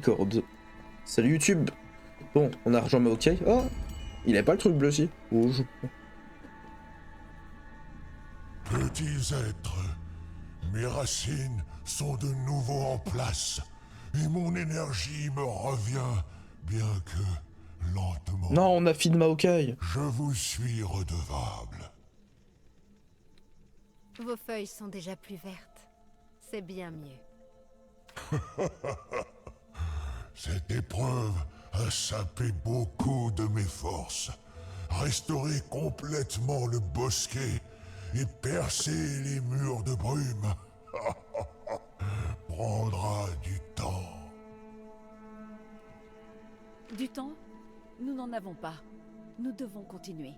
Corde. Salut YouTube. Bon, on a rejoint Maokai. Oh, il a pas le truc bleu aussi. Rouge. Petits êtres, mes racines sont de nouveau en place, et mon énergie me revient, bien que lentement. Non, on a fini Maokai. Je vous suis redevable. Vos feuilles sont déjà plus vertes. C'est bien mieux. Cette épreuve a sapé beaucoup de mes forces. Restaurer complètement le bosquet et percer les murs de brume prendra du temps. Du temps? Nous n'en avons pas. Nous devons continuer.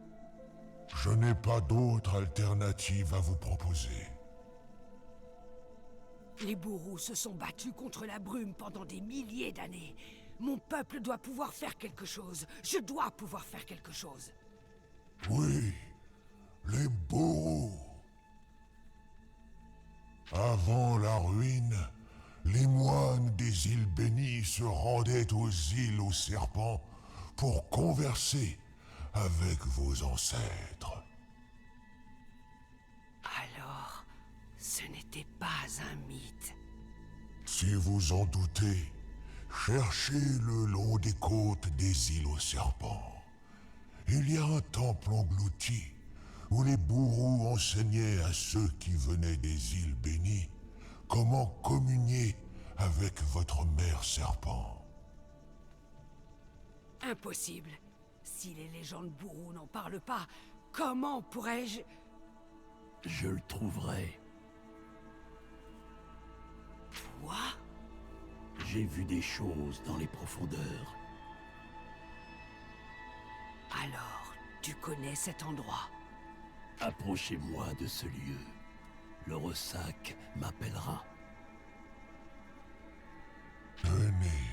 Je n'ai pas d'autre alternative à vous proposer. Les bourreaux se sont battus contre la brume pendant des milliers d'années. Mon peuple doit pouvoir faire quelque chose. Je dois pouvoir faire quelque chose. Oui, les bourreaux. Avant la ruine, les moines des îles bénies se rendaient aux îles aux serpents pour converser avec vos ancêtres. Alors, ce n'était pas un mythe. Si vous en doutez, cherchez le long des côtes des îles aux serpents. Il y a un temple englouti où les bourreaux enseignaient à ceux qui venaient des îles bénies comment communier avec votre mère serpent. Impossible. Si les légendes bourreaux n'en parlent pas, comment pourrais-je... Je le trouverai. Toi? J'ai vu des choses dans les profondeurs. Alors, tu connais cet endroit? Approchez-moi de ce lieu. Le ressac m'appellera. Tenez,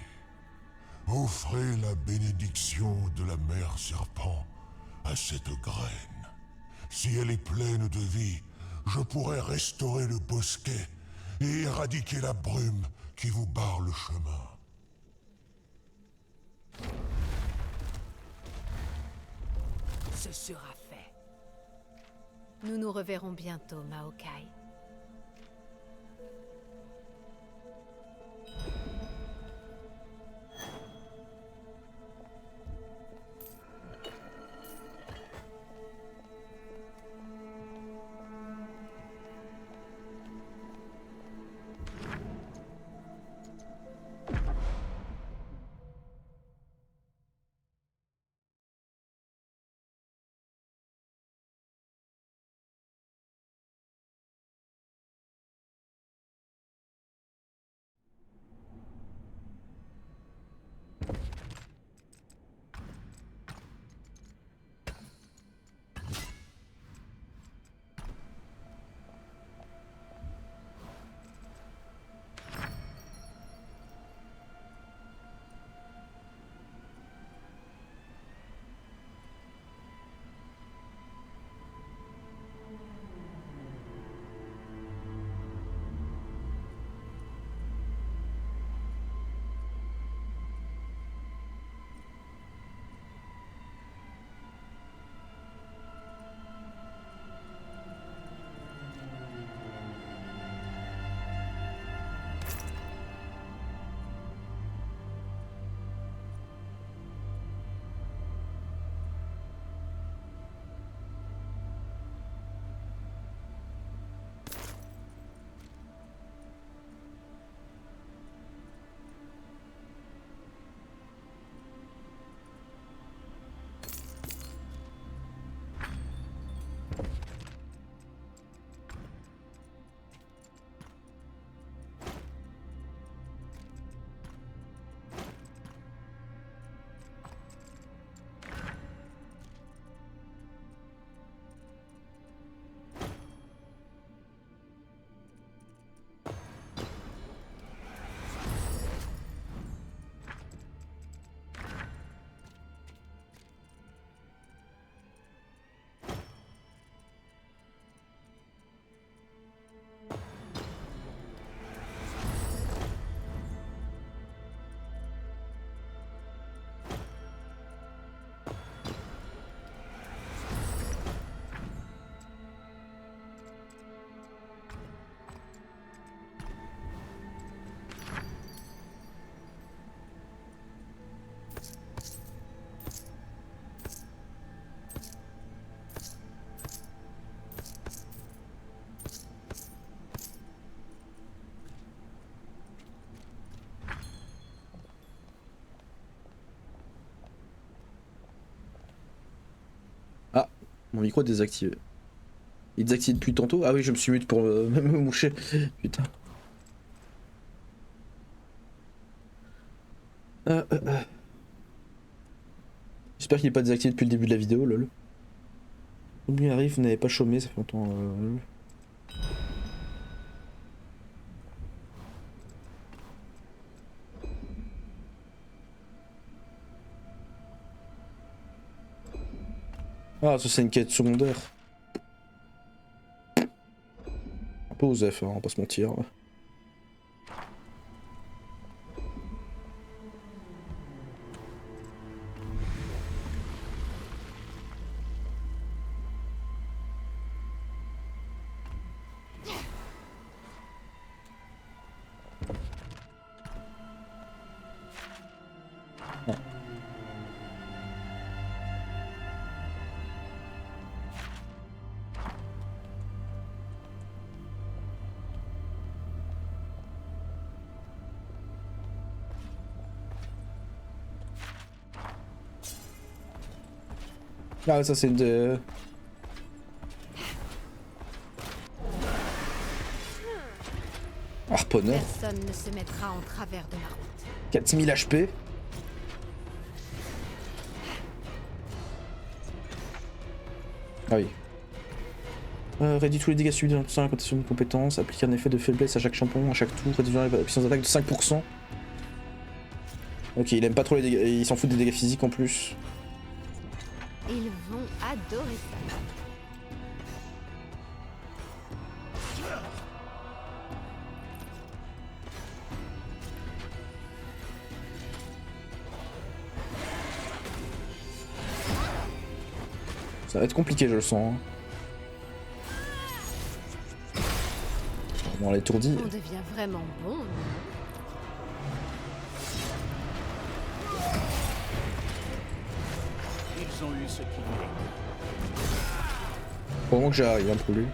offrez la bénédiction de la mère serpent à cette graine. Si elle est pleine de vie, je pourrai restaurer le bosquet et éradiquer la brume qui vous barre le chemin. Ce sera fait. Nous nous reverrons bientôt, Maokai. Mon micro est désactivé. Il est désactivé depuis tantôt? Ah oui, je me suis mute pour me moucher. Putain. Euh. J'espère qu'il est pas désactivé depuis le début de la vidéo, lol. Lui arrive, vous n'avez pas chômé, ça fait longtemps. Ah, ça c'est une quête secondaire. Un peu osef, hein, on va pas se mentir. Ah, ça c'est une de... Harponneur. Personne ne se mettra en travers de ma route. 4000 HP. Ah oui. Réduit tous les dégâts subis dans la condition de compétence. Applique un effet de faiblesse à chaque champion, à chaque tour. Réduit la puissance d'attaque de 5%. Ok, il aime pas trop les dégâts. Il s'en fout des dégâts physiques en plus. Ils vont adorer ça. Ça va être compliqué, je le sens. Bon, l'étourdi. On devient vraiment bon, non? Ils ont eu ce qu'il voulait. Faut vraiment que j'arrive, hein, pour lui.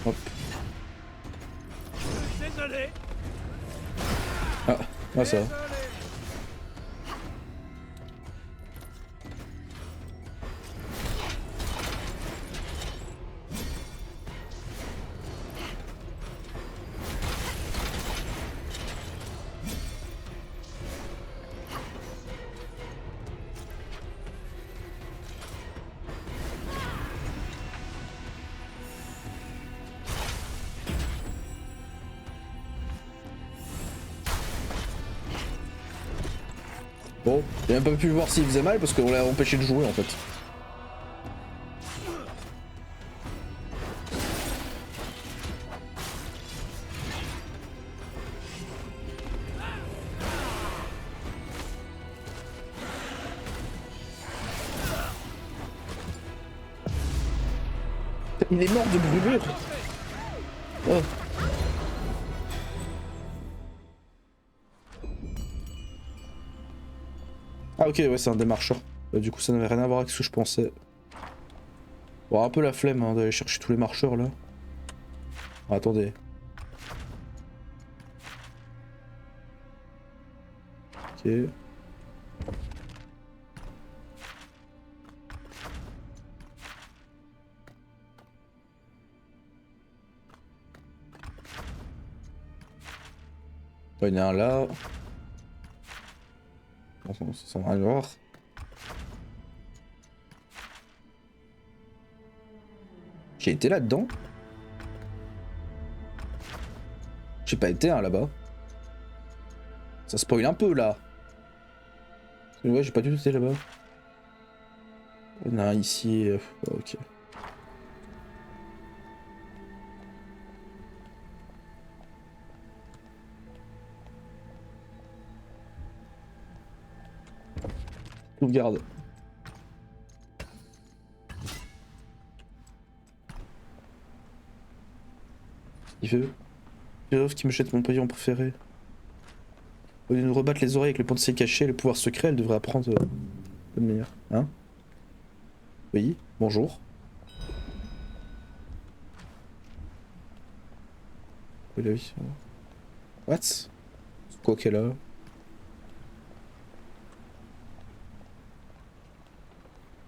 Hop. Désolé. Ah ça va. Bon, j'ai même pas pu voir s'il faisait mal parce qu'on l'a empêché de jouer en fait. Il est mort de brûlure. Oh. Ah ok, ouais, c'est un démarcheur. Du coup, ça n'avait rien à voir avec ce que je pensais. Bon, un peu la flemme hein, d'aller chercher tous les marcheurs là. Ah, attendez. Ok. Il y en a un là. Bon, ça sent rien de voir. J'ai été là-dedans. J'ai pas été là-bas. Ça spoil un peu là. Ouais, j'ai pas du tout été là-bas. Il y en a un ici. Ok. Sauvegarde. Il veut. Philosophe qui me jette mon pavillon préféré. Au lieu de nous rebattre les oreilles avec le potentiel caché et le pouvoir secret, elle devrait apprendre de meilleur. Hein? Oui, bonjour. Oui, là, oui. What? C'est quoi qu'elle a?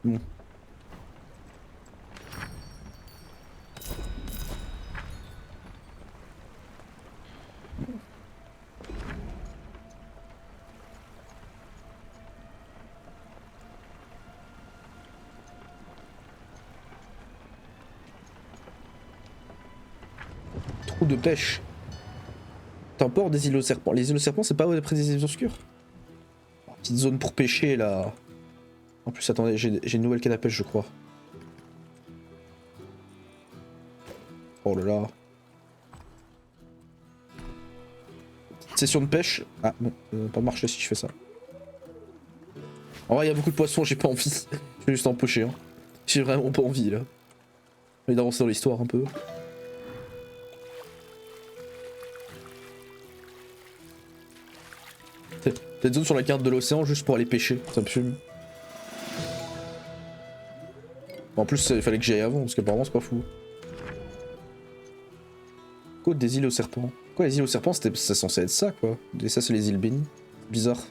Bon. Trou de pêche. Temport des îlots serpents. Les îlots serpents, c'est pas près des îles obscures? Petite zone pour pêcher là. En plus, attendez, j'ai une nouvelle canne à pêche, je crois. Oh là là. Session de pêche. Ah, bon, ça va pas marcher si je fais ça. En vrai, il y a beaucoup de poissons, j'ai pas envie. Je vais juste empocher. Hein. J'ai vraiment pas envie là. J'ai envie d'avancer dans l'histoire un peu. T'as une zone sur la carte de l'océan juste pour aller pêcher, ça me fume. En plus, il fallait que j'y aille avant, parce qu'apparemment c'est pas fou. Côte des îles aux serpents. Quoi, les îles aux serpents, c'est censé être ça, quoi. Et ça, c'est les îles bénies. Bizarre.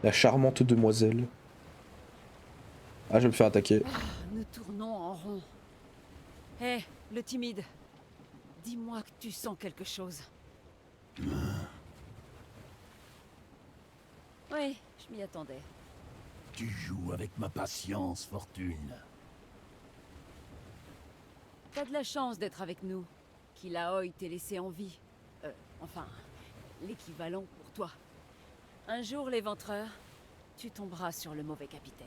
La charmante demoiselle. Ah, je vais me faire attaquer. Nous tournons en rond. Hé, le timide. Dis-moi que tu sens quelque chose. Oui, je m'y attendais. Tu joues avec ma patience, Fortune. T'as de la chance d'être avec nous. Kilaoi t'ait laissé en vie. Enfin, l'équivalent pour toi. Un jour, l'éventreur, tu tomberas sur le mauvais capitaine.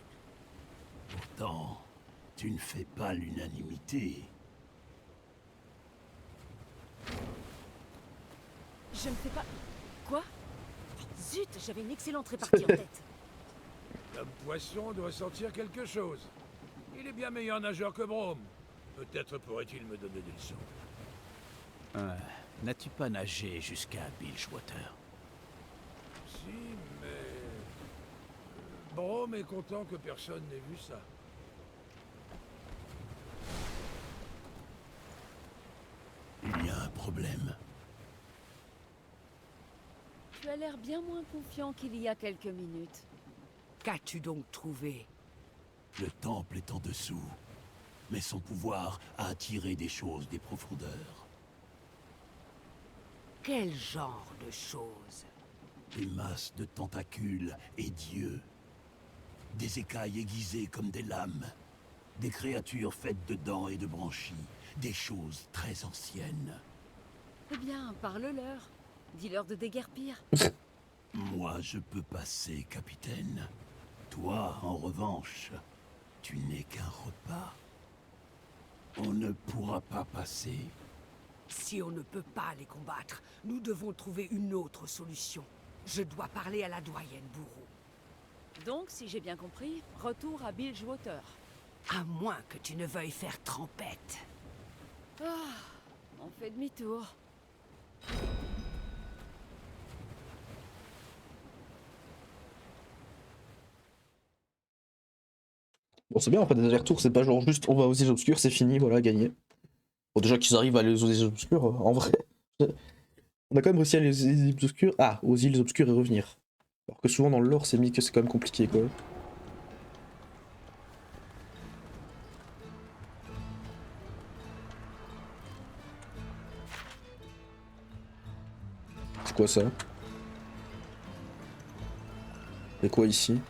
Pourtant, tu ne fais pas l'unanimité. Je ne fais pas... Quoi? Zut, j'avais une excellente répartie en tête. L'homme poisson doit sentir quelque chose. Il est bien meilleur nageur que Brome. Peut-être pourrait-il me donner des leçons. N'as-tu pas nagé jusqu'à Bilgewater? Si, mais... Brome est content que personne n'ait vu ça. Il y a un problème. Tu as l'air bien moins confiant qu'il y a quelques minutes. Qu'as-tu donc trouvé? Le temple est en dessous, mais son pouvoir a attiré des choses des profondeurs. Quel genre de choses? Des masses de tentacules et d'yeux. Des écailles aiguisées comme des lames. Des créatures faites de dents et de branchies. Des choses très anciennes. Eh bien, parle-leur. Dis-leur de déguerpir. Moi, je peux passer, capitaine. Toi, en revanche, tu n'es qu'un repas. On ne pourra pas passer. Si on ne peut pas les combattre, nous devons trouver une autre solution. Je dois parler à la doyenne bourreau. Donc, si j'ai bien compris, retour à Bilgewater. À moins que tu ne veuilles faire trempette. On fait demi-tour. Bon, c'est bien, en fait, des allers-retours, c'est pas genre juste on va aux îles obscures, c'est fini, voilà, gagné. Bon, déjà qu'ils arrivent à aller aux îles obscures, en vrai. On a quand même réussi à aller aux îles obscures. Ah, aux îles obscures et revenir. Alors que souvent dans le lore, c'est mis que c'est quand même compliqué, quoi. C'est quoi ça? C'est quoi ici?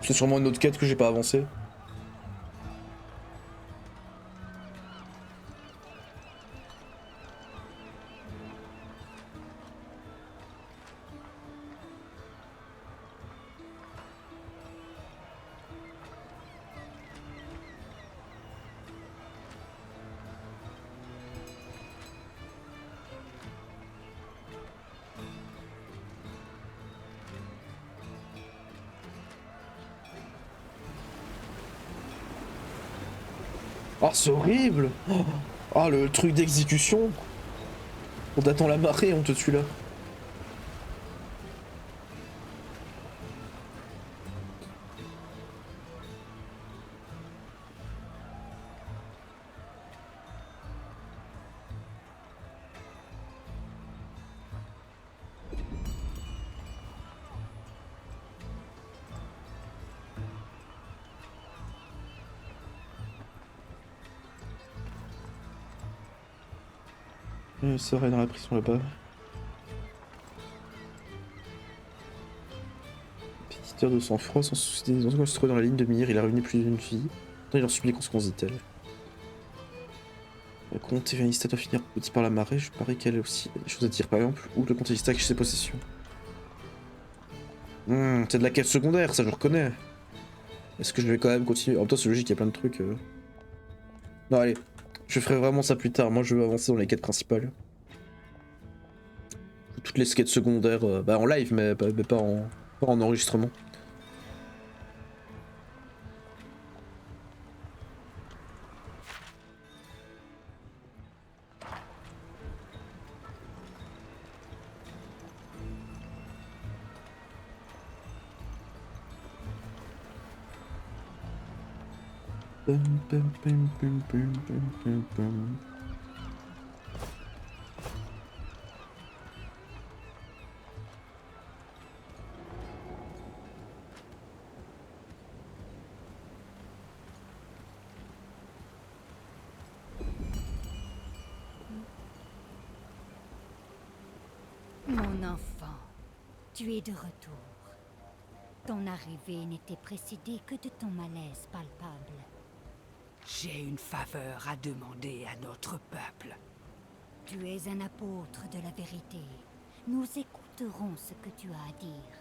C'est sûrement une autre quête que j'ai pas avancée. Oh, c'est horrible. Oh, le truc d'exécution. On t'attend la marée, on te tue là. Je serai dans la prison là-bas. Pétiteur de sang-froid, sans souci des anciens se trouvait dans la ligne de mire, il a réuni plus d'une fille. Tant il en supplie conséquence, dit-elle. Le comte Evanista doit finir petit par la marée, je parie qu'elle a aussi des choses à dire, par exemple, ou le comte Evanista qui ses possessions. C'est de la quête secondaire, ça je reconnais. Est-ce que je vais quand même continuer? En même temps, c'est logique, il y a plein de trucs. Non, allez, je ferai vraiment ça plus tard. Moi, je veux avancer dans les quêtes principales. Toutes les quêtes secondaires, bah en live, mais pas en enregistrement. Mon enfant, tu es de retour. Ton arrivée n'était précédée que de ton malaise palpable. J'ai une faveur à demander à notre peuple. Tu es un apôtre de la vérité. Nous écouterons ce que tu as à dire.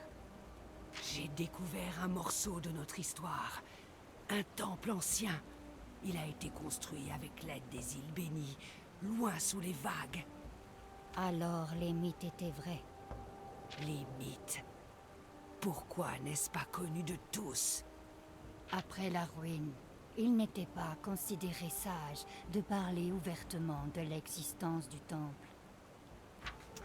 J'ai découvert un morceau de notre histoire. Un temple ancien. Il a été construit avec l'aide des îles bénies, loin sous les vagues. Alors les mythes étaient vrais. Les mythes. Pourquoi n'est-ce pas connu de tous? Après la ruine, il n'était pas considéré sage de parler ouvertement de l'existence du temple.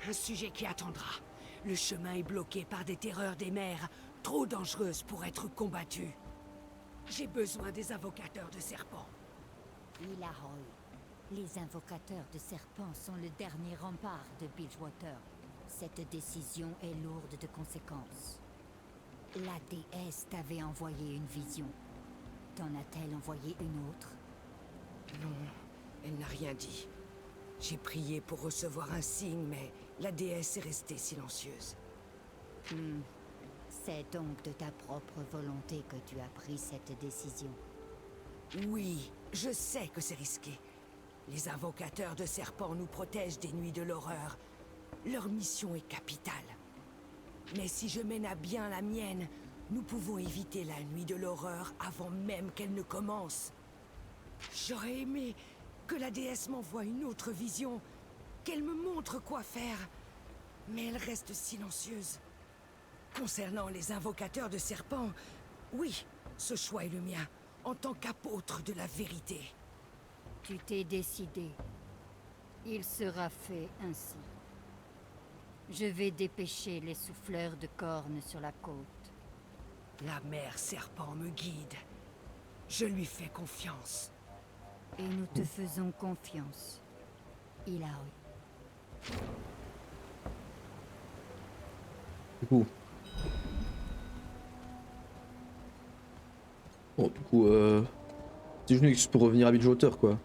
Un sujet qui attendra. Le chemin est bloqué par des terreurs des mers, trop dangereuses pour être combattues. J'ai besoin des invocateurs de serpents. Ilaroy, les invocateurs de serpents sont le dernier rempart de Bilgewater. Cette décision est lourde de conséquences. La déesse t'avait envoyé une vision. T'en a-t-elle envoyé une autre? Non, elle n'a rien dit. J'ai prié pour recevoir un signe, mais la déesse est restée silencieuse. C'est donc de ta propre volonté que tu as pris cette décision. Oui, je sais que c'est risqué. Les invocateurs de serpents nous protègent des nuits de l'horreur. Leur mission est capitale. Mais si je mène à bien la mienne, nous pouvons éviter la nuit de l'horreur avant même qu'elle ne commence. J'aurais aimé que la déesse m'envoie une autre vision, qu'elle me montre quoi faire. Mais elle reste silencieuse. Concernant les invocateurs de serpents, oui, ce choix est le mien, en tant qu'apôtre de la vérité. Tu t'es décidé. Il sera fait ainsi. Je vais dépêcher les souffleurs de cornes sur la côte. La mère serpent me guide. Je lui fais confiance. Et nous te faisons confiance, Ilaoi. Du coup. Bon, du coup, c'est juste pour revenir à Bilgewater, quoi.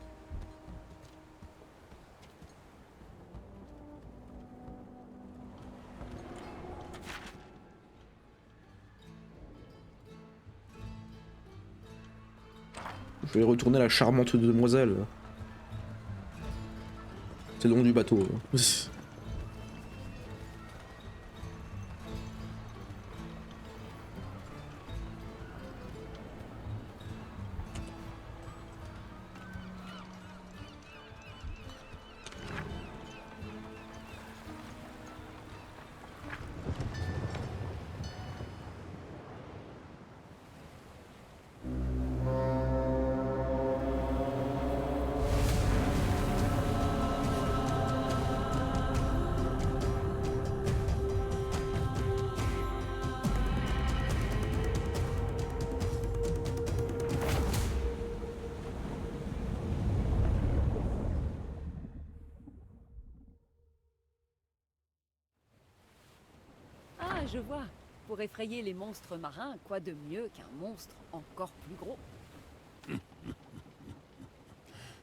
Je vais retourner à la charmante demoiselle. C'est le nom du bateau. je vois. Pour effrayer les monstres marins, quoi de mieux qu'un monstre encore plus gros?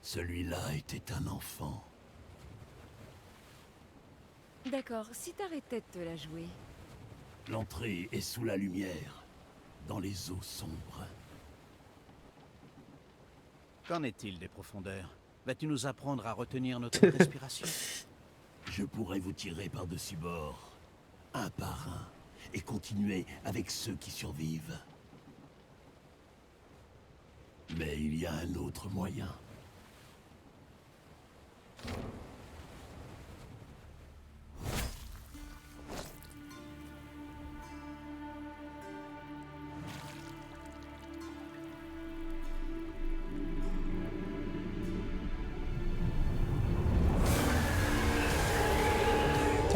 Celui-là était un enfant. D'accord, si t'arrêtais de te la jouer. L'entrée est sous la lumière, dans les eaux sombres. Qu'en est-il des profondeurs? Vas-tu nous apprendre à retenir notre respiration? Je pourrais vous tirer par-dessus bord, un par un, et continuer avec ceux qui survivent. Mais il y a un autre moyen.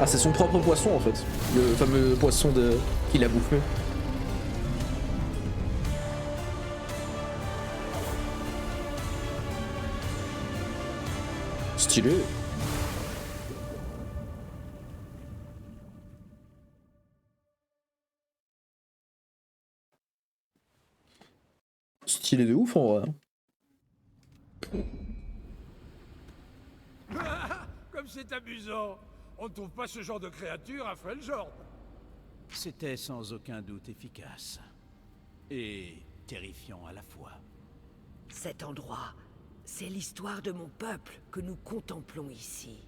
Ah, c'est son propre poisson en fait. Le fameux poisson qu'il a bouffé. Stylé. Stylé de ouf en vrai. Comme c'est amusant. On ne trouve pas ce genre de créature à Freljord. C'était sans aucun doute efficace. Et terrifiant à la fois. Cet endroit, c'est l'histoire de mon peuple que nous contemplons ici.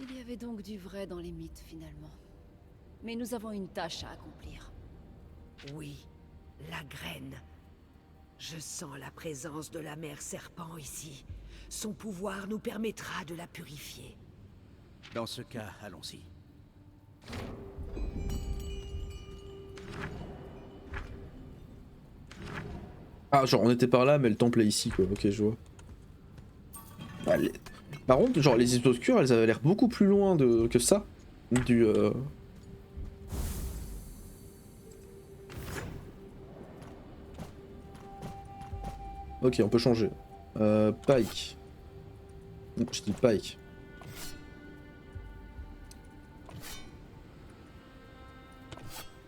Il y avait donc du vrai dans les mythes finalement. Mais nous avons une tâche à accomplir. Oui, la graine. Je sens la présence de la mère serpent ici. Son pouvoir nous permettra de la purifier. Dans ce cas, allons-y. Ah, genre on était par là, mais le temple est ici quoi. Ok, je vois. Ah, par contre, genre les îles obscures, elles avaient l'air beaucoup plus loin que ça. Du. Ok, on peut changer. Pike. Je dis Pike.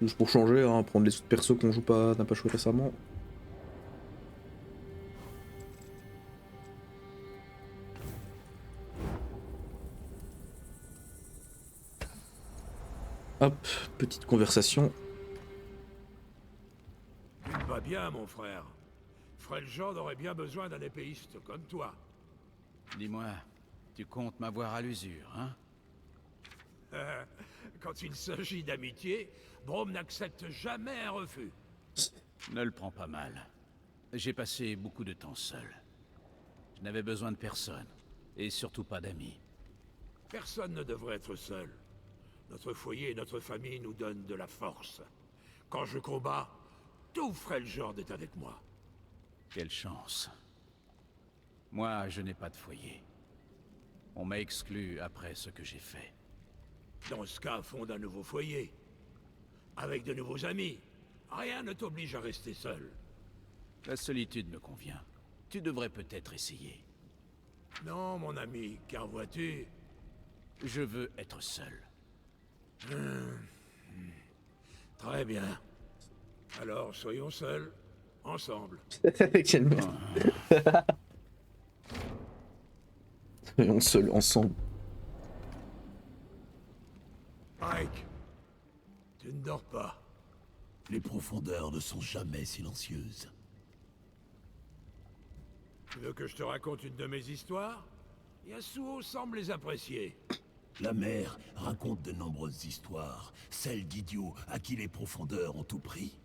Juste pour changer, hein, prendre les autres persos qu'on joue pas, n'a pas joué récemment. Hop, petite conversation. Tu te bats bien, mon frère. Freljord aurait bien besoin d'un épéiste comme toi. Dis-moi, tu comptes m'avoir à l'usure, hein? Quand il s'agit d'amitié, Braum n'accepte jamais un refus. Ne le prends pas mal. J'ai passé beaucoup de temps seul. Je n'avais besoin de personne. Et surtout pas d'amis. Personne ne devrait être seul. Notre foyer et notre famille nous donnent de la force. Quand je combats, tout Freljord est avec moi. Quelle chance. Moi, je n'ai pas de foyer. On m'a exclu après ce que j'ai fait. Dans ce cas, fonde un nouveau foyer. Avec de nouveaux amis. Rien ne t'oblige à rester seul. La solitude me convient. Tu devrais peut-être essayer. Non, mon ami, car vois-tu... Je veux être seul. Très bien. Alors, soyons seuls, ensemble. Quelle merde. Soyons seuls, ensemble. Pike, tu ne dors pas. Les profondeurs ne sont jamais silencieuses. Tu veux que je te raconte une de mes histoires? Yasuo semble les apprécier. La mer raconte de nombreuses histoires, celles d'idiots à qui les profondeurs ont tout pris.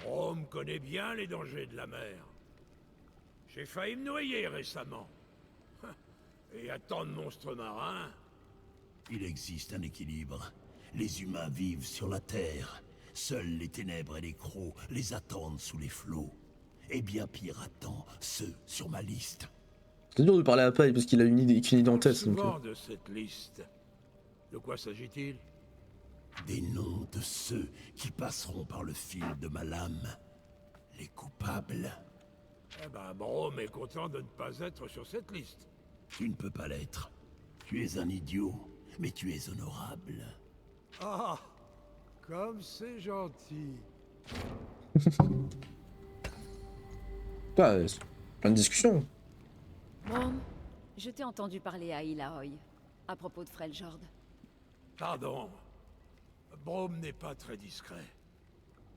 Braum connaît bien les dangers de la mer. J'ai failli me noyer récemment. Et à tant de monstres marins... Il existe un équilibre. Les humains vivent sur la terre. Seuls les ténèbres et les crocs les attendent sous les flots. Et bien pire attend ceux sur ma liste. C'est dur de parler à Paille parce qu'il a qu'une idée en tête. Donc... Souvent de cette liste. De quoi s'agit-il? Des noms de ceux qui passeront par le fil de ma lame. Les coupables. Eh ben, Braum est content de ne pas être sur cette liste. Tu ne peux pas l'être. Tu es un idiot, mais tu es honorable. Ah, Comme c'est gentil. Putain, plein de discussions. Mom, je t'ai entendu parler à Ilaoi à propos de Freljord. Pardon. Brome n'est pas très discret.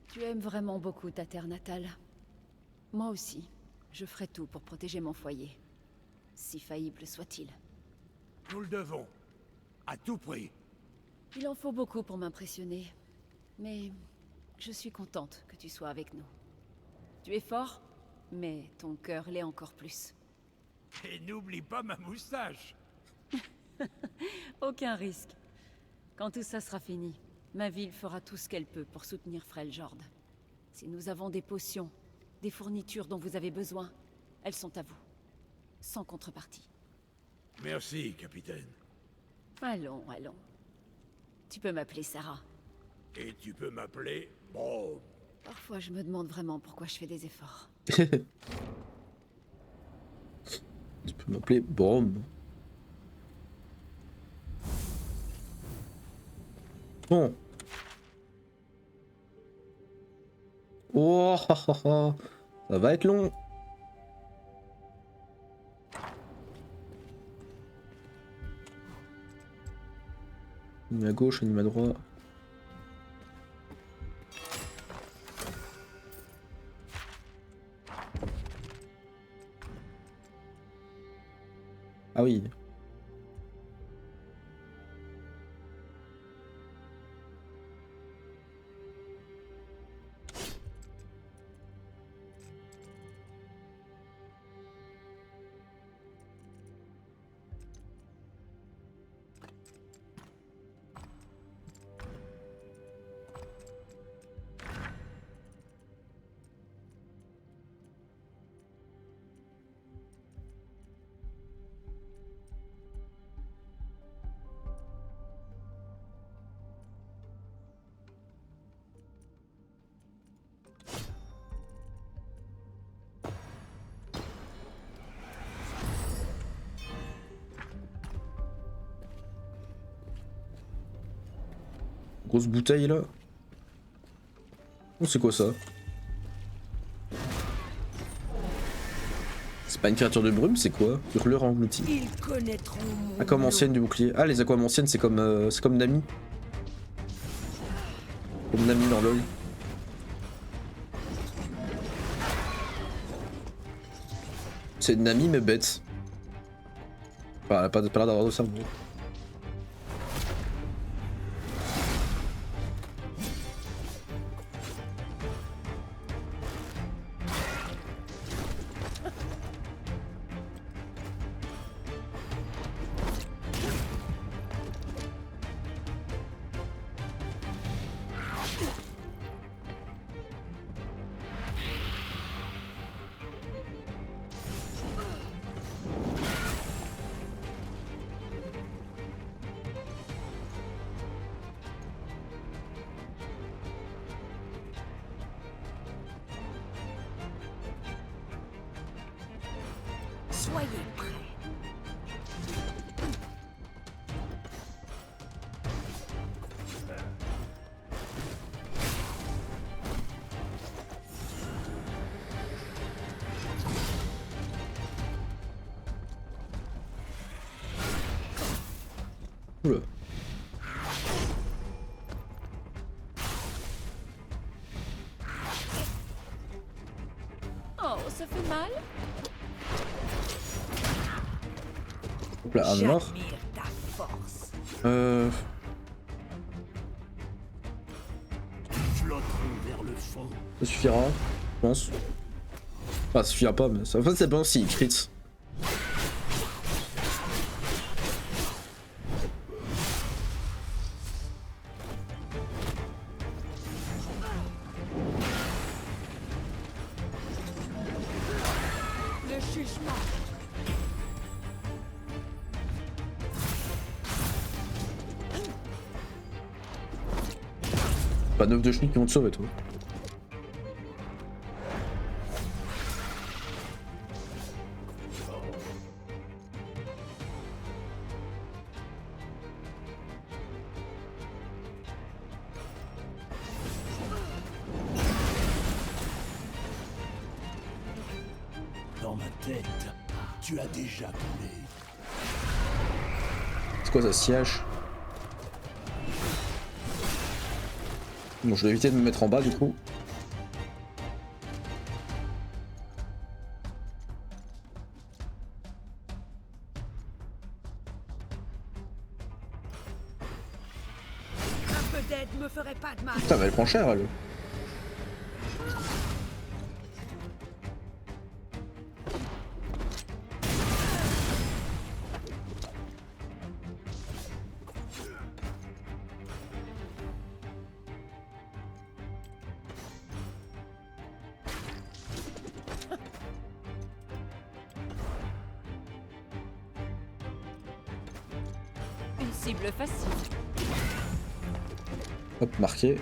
Tu aimes vraiment beaucoup ta terre natale. Moi aussi, je ferai tout pour protéger mon foyer. Si faillible soit-il. Nous le devons. À tout prix. Il en faut beaucoup pour m'impressionner. Mais je suis contente que tu sois avec nous. Tu es fort, mais ton cœur l'est encore plus. Et n'oublie pas ma moustache. Aucun risque. Quand tout ça sera fini, ma ville fera tout ce qu'elle peut pour soutenir Freljord. Si nous avons des potions, des fournitures dont vous avez besoin, elles sont à vous. Sans contrepartie. Merci, capitaine. Allons, allons. Tu peux m'appeler Sarah. Et tu peux m'appeler Brome. Parfois, je me demande vraiment pourquoi je fais des efforts. Tu peux m'appeler Brome. Bon. Oh, ça va être long. Anime à gauche, anime à droite. Ah oui. Grosse bouteille là. Oh, c'est quoi ça? C'est pas une créature de brume, c'est quoi? Hurleur englouti. Ils connaîtront mon Aquam nom. ancienne du bouclier. Ah, les aquam anciennes, c'est comme Nami. Comme Nami dans LoL. C'est Nami mais bête. Enfin, elle a pas l'air d'avoir de cerveau. Soyez prêts. Oula. Oh, ça fait mal? Hop là, un mort. J'admire ta force. Flotteront vers le fond. Ça suffira, je pense. Enfin, ça suffira pas, mais ça, en fait, c'est bon s'il crit. Le jugement. Pas 9 de chenilles qui vont te sauver, toi. Tu as déjà coulé. C'est quoi ça, sillage? Bon, je vais éviter de me mettre en bas du coup. Un peu d'aide me ferait pas de mal. Putain, mais elle prend cher, elle. Une cible facile. Hop, marqué.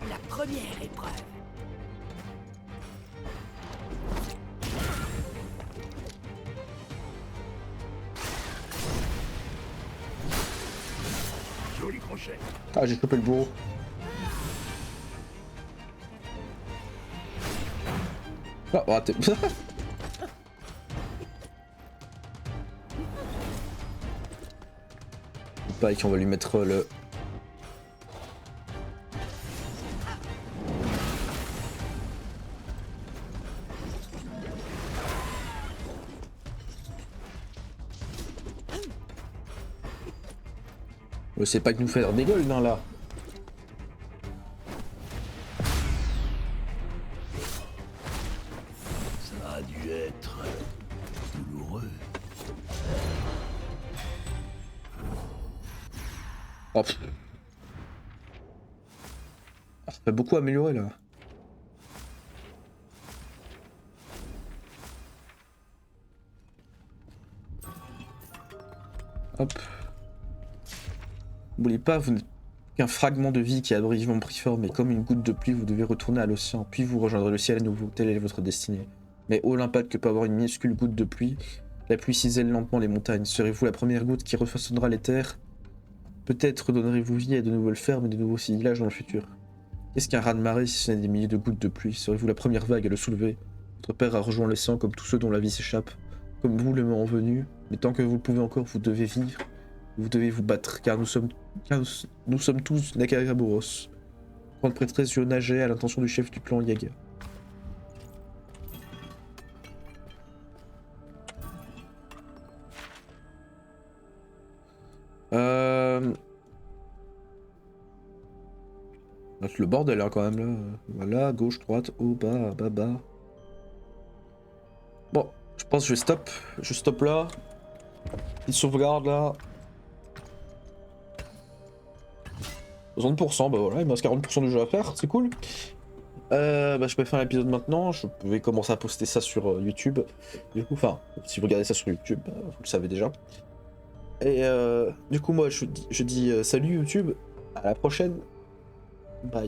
La première épreuve. Joli crochet. Ah, j'ai chopé le bourreau. Ah, raté. Pike, on va lui mettre le... C'est pas que nous faire des golds, hein, là. Ça a dû être douloureux. Oh, pff. Ah, ça fait beaucoup améliorer, là. Hop. N'oubliez pas, vous n'êtes qu'un fragment de vie qui a brièvement pris forme, et comme une goutte de pluie, vous devez retourner à l'océan, puis vous rejoindrez le ciel à nouveau. Telle est votre destinée. Mais ô l'impact que peut avoir une minuscule goutte de pluie, la pluie cisèle lentement les montagnes. Serez-vous la première goutte qui refaçonnera les terres? Peut-être donnerez-vous vie à de nouvelles fermes et de nouveaux villages dans le futur. Qu'est-ce qu'un raz-de-marée si ce n'est des milliers de gouttes de pluie? Serez-vous la première vague à le soulever? Votre père a rejoint l'océan comme tous ceux dont la vie s'échappe, comme vous le moment venu, mais tant que vous le pouvez encore, vous devez vivre. Vous devez vous battre, car nous sommes tous Nakaboros. Grande prêtresse nageait à l'intention du chef du clan Yaga. Le bordel là quand même là. Voilà, gauche, droite, haut, bas, bas, bas. Bon, je pense que je vais stop. Je stoppe là. Petite sauvegarde là. 60%, bah voilà, il me reste 40% du jeu à faire, c'est cool. Je peux faire l'épisode maintenant, je vais commencer à poster ça sur YouTube. Du coup, enfin, si vous regardez ça sur YouTube, vous le savez déjà. Et du coup, moi, je dis salut YouTube, à la prochaine, bye.